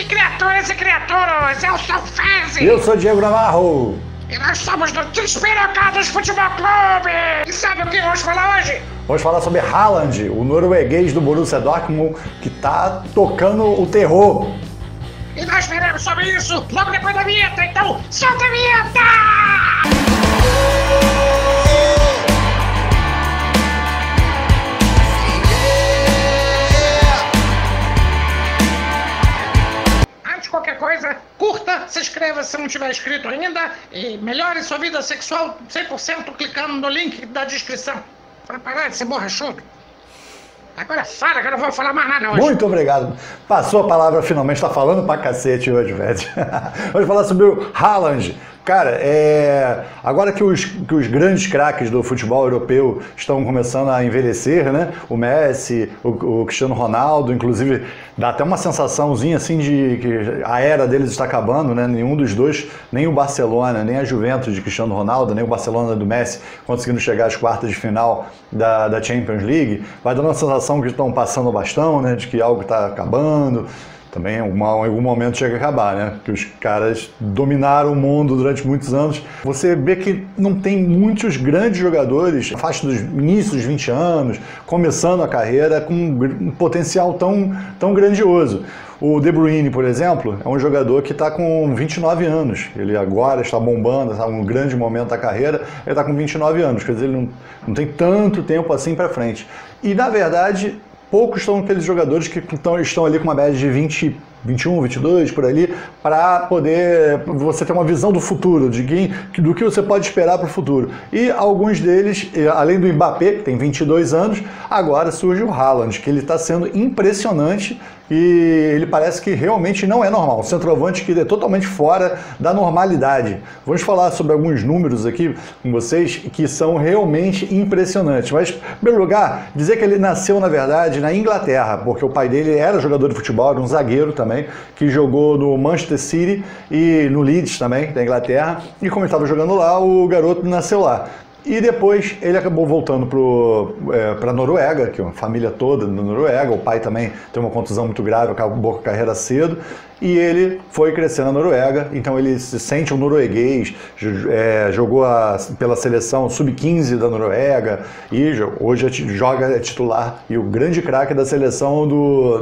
criaturas e criaturas, eu sou o Fezzi! Eu sou Diego Navarro! E nós somos do Despirocados Futebol Clube! E sabe o que vamos falar hoje? Vamos falar sobre Haaland, o norueguês do Borussia Dortmund, que tá tocando o terror. E nós veremos sobre isso logo depois da vinheta, então solta a vinheta! Qualquer coisa, curta, se inscreva se não tiver inscrito ainda e melhore sua vida sexual 100% clicando no link da descrição. Para parar de ser borrachudo. Agora fala que eu não vou falar mais nada hoje. Muito obrigado. Passou a palavra finalmente, tá falando pra cacete hoje, velho. Vamos falar sobre o Haaland. Cara, agora que os grandes craques do futebol europeu estão começando a envelhecer, né? O Messi, o Cristiano Ronaldo, inclusive dá até uma sensaçãozinha assim de que a era deles está acabando, né? Nenhum dos dois, nem o Barcelona, nem a Juventus de Cristiano Ronaldo, nem o Barcelona do Messi, conseguindo chegar às quartas de final da Champions League. Vai dando uma sensação que estão passando o bastão, né? De que algo está acabando. Também em algum momento chega a acabar, né? Que os caras dominaram o mundo durante muitos anos. Você vê que não tem muitos grandes jogadores, na faixa dos inícios dos 20 anos, começando a carreira com um potencial tão grandioso. O De Bruyne, por exemplo, é um jogador que está com 29 anos. Ele agora está bombando, está num grande momento da carreira, ele está com 29 anos, quer dizer, ele não tem tanto tempo assim para frente. E, na verdade, poucos são aqueles jogadores que estão ali com uma média de 20, 21, 22, por ali, para poder você ter uma visão do futuro, do que você pode esperar para o futuro. E alguns deles, além do Mbappé, que tem 22 anos, agora surge o Haaland, que ele está sendo impressionante e ele parece que realmente não é normal. Um centroavante que é totalmente fora da normalidade. Vamos falar sobre alguns números aqui com vocês que são realmente impressionantes. Mas, em primeiro lugar, dizer que ele nasceu, na verdade, na Inglaterra, porque o pai dele era jogador de futebol, era um zagueiro também, que jogou no Manchester City e no Leeds também, da Inglaterra. E como ele estava jogando lá, o garoto nasceu lá. E depois ele acabou voltando para a Noruega, que é uma família toda na Noruega. O pai também tem uma contusão muito grave, acabou com a carreira cedo. E ele foi crescer na Noruega, então ele se sente um norueguês, jogou pela seleção sub-15 da Noruega e hoje é titular e o grande craque da seleção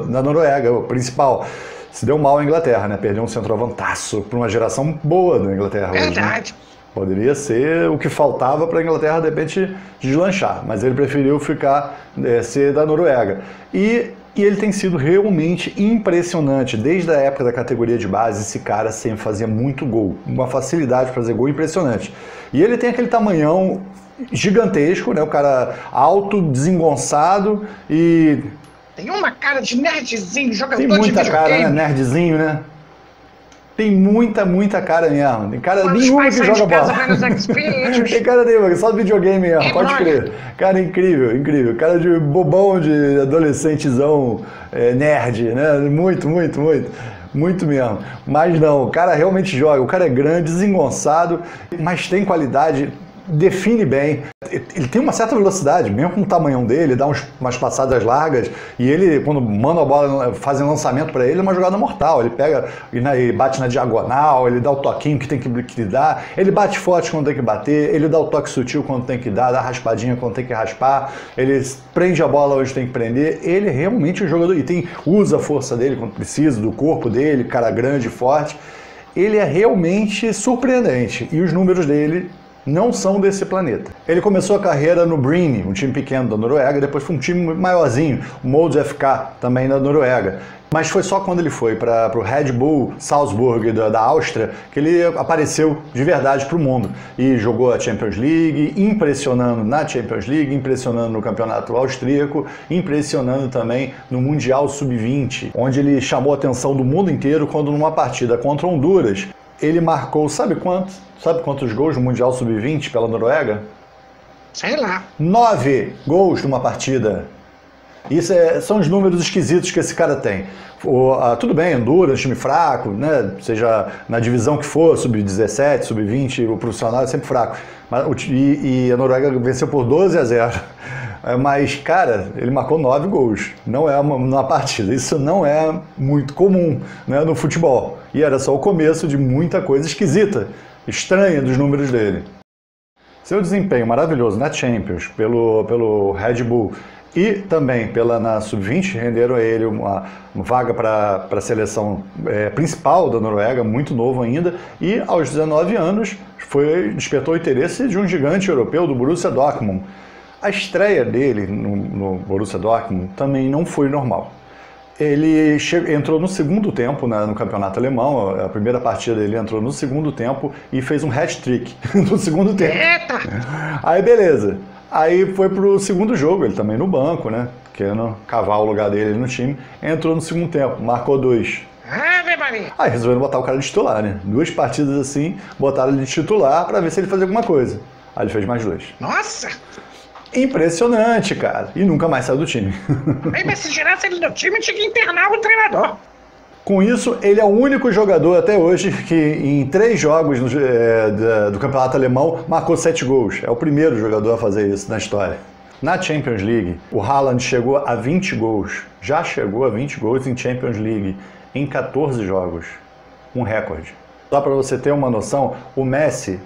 da Noruega, o principal. Se deu mal à Inglaterra, né? Perdeu um centroavantaço para uma geração boa da Inglaterra. Verdade. Hoje, né? Poderia ser o que faltava para a Inglaterra, de repente, deslanchar. Mas ele preferiu ser da Noruega. E ele tem sido realmente impressionante. Desde a época da categoria de base, esse cara sempre fazia muito gol. Uma facilidade para fazer gol impressionante. E ele tem aquele tamanhão gigantesco, né? O cara alto, desengonçado e... Tem uma cara de nerdzinho, jogador de videogame. Tem muita cara, né? Nerdzinho, né? Tem muita cara mesmo. Tem cara nenhuma que joga bola. Tem cara nenhuma, só videogame mesmo, pode crer. Cara incrível. Cara de bobão, de adolescentezão, nerd, né? Muito mesmo. Mas não, o cara realmente joga. O cara é grande, desengonçado, mas tem qualidade, define bem. Ele tem uma certa velocidade, mesmo com o tamanhão dele, dá umas passadas largas, e ele, quando manda a bola, fazem lançamento para ele, é uma jogada mortal. Ele pega e bate na diagonal, ele dá o toquinho que tem que dar, ele bate forte quando tem que bater, ele dá o toque sutil quando tem que dar, dá a raspadinha quando tem que raspar, ele prende a bola onde tem que prender. Ele é realmente um jogador, e usa a força dele quando precisa, do corpo dele, cara grande, forte. Ele é realmente surpreendente, e os números dele não são desse planeta. Ele começou a carreira no Bryne, um time pequeno da Noruega, depois foi um time maiorzinho, o Molde FK, também da Noruega. Mas foi só quando ele foi para o Red Bull Salzburg da Áustria que ele apareceu de verdade para o mundo. E jogou a Champions League, impressionando na Champions League, impressionando no campeonato austríaco, impressionando também no Mundial Sub-20, onde ele chamou a atenção do mundo inteiro quando numa partida contra Honduras, ele marcou, sabe quantos gols no Mundial Sub-20 pela Noruega? Sei lá. 9 gols numa partida. Isso são os números esquisitos que esse cara tem. Tudo bem, Honduras, time fraco, né? Seja na divisão que for, sub-17, sub-20, o profissional é sempre fraco. E a Noruega venceu por 12-0 Mas, cara, ele marcou 9 gols. Não é uma partida. Isso não é muito comum, né, no futebol. E era só o começo de muita coisa esquisita, estranha dos números dele. Seu desempenho maravilhoso na Champions, pelo Red Bull e também na Sub-20, renderam a ele uma vaga para a seleção principal da Noruega, muito novo ainda, e aos 19 anos despertou o interesse de um gigante europeu, do Borussia Dortmund. A estreia dele no Borussia Dortmund também não foi normal. Ele entrou no segundo tempo, né, no campeonato alemão, a primeira partida dele entrou no segundo tempo e fez um hat-trick no segundo tempo. Eita! Aí beleza, aí foi pro segundo jogo, ele também no banco, né, querendo cavar o lugar dele no time, entrou no segundo tempo, marcou 2. Ave Maria! Aí resolveram botar o cara de titular, né, 2 partidas assim, botaram ele de titular pra ver se ele fazia alguma coisa. Aí ele fez mais 2. Nossa! Impressionante, cara. E nunca mais saiu do time. Mas se tirasse ele do time, tinha que internar o treinador. Com isso, ele é o único jogador até hoje que em 3 jogos do campeonato alemão marcou 7 gols. É o primeiro jogador a fazer isso na história. Na Champions League, o Haaland chegou a 20 gols. Já chegou a 20 gols em Champions League em 14 jogos. Um recorde. Só para você ter uma noção, o Messi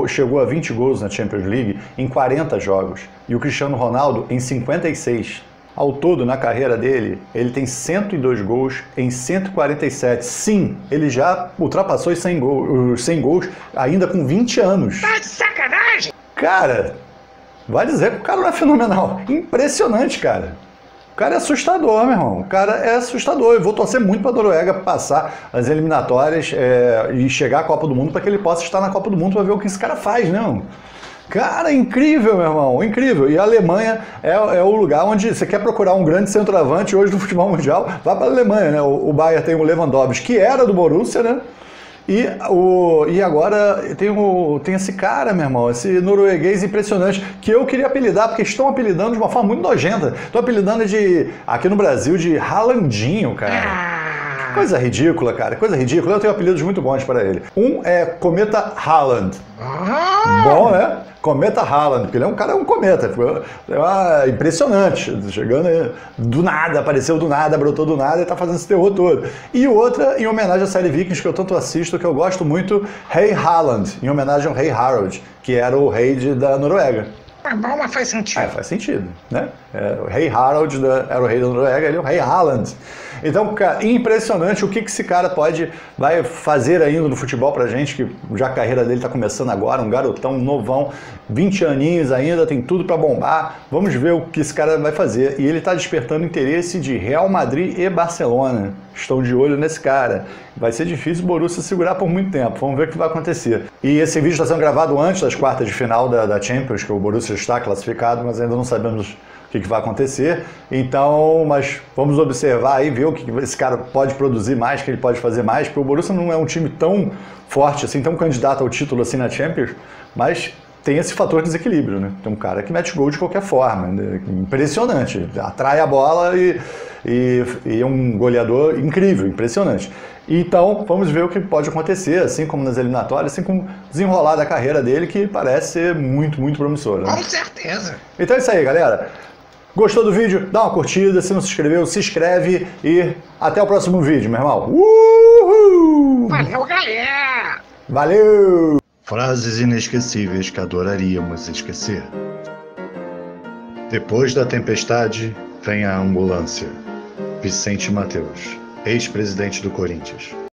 chegou a 20 gols na Champions League em 40 jogos e o Cristiano Ronaldo em 56. Ao todo, na carreira dele, ele tem 102 gols em 147. Sim, ele já ultrapassou os 100 gols ainda com 20 anos. Tá de sacanagem! Cara, vai dizer que o cara não é fenomenal. Impressionante, cara. O cara é assustador, meu irmão. O cara é assustador. Eu vou torcer muito para a Noruega passar as eliminatórias e chegar à Copa do Mundo para que ele possa estar na Copa do Mundo para ver o que esse cara faz, né? Cara, incrível, meu irmão, incrível. E a Alemanha é o lugar onde você quer procurar um grande centroavante hoje no futebol mundial, vá para a Alemanha, né? O Bayern tem o Lewandowski, que era do Borussia, né? E agora tem esse cara, meu irmão, esse norueguês impressionante, que eu queria apelidar, porque estão apelidando de uma forma muito nojenta. Estão apelidando aqui no Brasil de Haalandinho, cara. Coisa ridícula, cara, coisa ridícula. Eu tenho apelidos muito bons para ele. Um é Cometa Haaland. Bom, né? Cometa Haaland, porque ele é um cometa. É impressionante. Chegando aí, do nada, apareceu do nada, brotou do nada e tá fazendo esse terror todo. E outra, em homenagem à série Vikings, que eu tanto assisto, que eu gosto muito, Rei Haaland, em homenagem ao Rei Harald, que era o rei da Noruega. Mas faz sentido. Faz sentido, né? O Rei Harald era o rei da Noruega, ele é o Rei Haaland. Então, cara, impressionante o que esse cara vai fazer ainda no futebol pra gente, que já a carreira dele tá começando agora, um garotão novão, 20 aninhos ainda, tem tudo pra bombar. Vamos ver o que esse cara vai fazer. E ele tá despertando interesse de Real Madrid e Barcelona. Estão de olho nesse cara. Vai ser difícil o Borussia segurar por muito tempo. Vamos ver o que vai acontecer. E esse vídeo está sendo gravado antes das quartas de final da Champions, que o Borussia está classificado, mas ainda não sabemos o que vai acontecer. Então, mas vamos observar aí, ver o que esse cara pode produzir mais, que ele pode fazer mais, porque o Borussia não é um time tão forte assim, tão candidato ao título assim na Champions, mas tem esse fator de desequilíbrio, né? Tem um cara que mete gol de qualquer forma, né? Impressionante, atrai a bola e é um goleador incrível, impressionante. Então, vamos ver o que pode acontecer, assim como nas eliminatórias, assim como desenrolar da carreira dele, que parece ser muito, muito promissora. Né? Com certeza. Então é isso aí, galera. Gostou do vídeo? Dá uma curtida, se não se inscreveu, se inscreve e até o próximo vídeo, meu irmão. Uhul! Valeu, galera! Valeu! Frases inesquecíveis que adoraríamos esquecer. Depois da tempestade, vem a ambulância. Vicente Mateus, ex-presidente do Corinthians.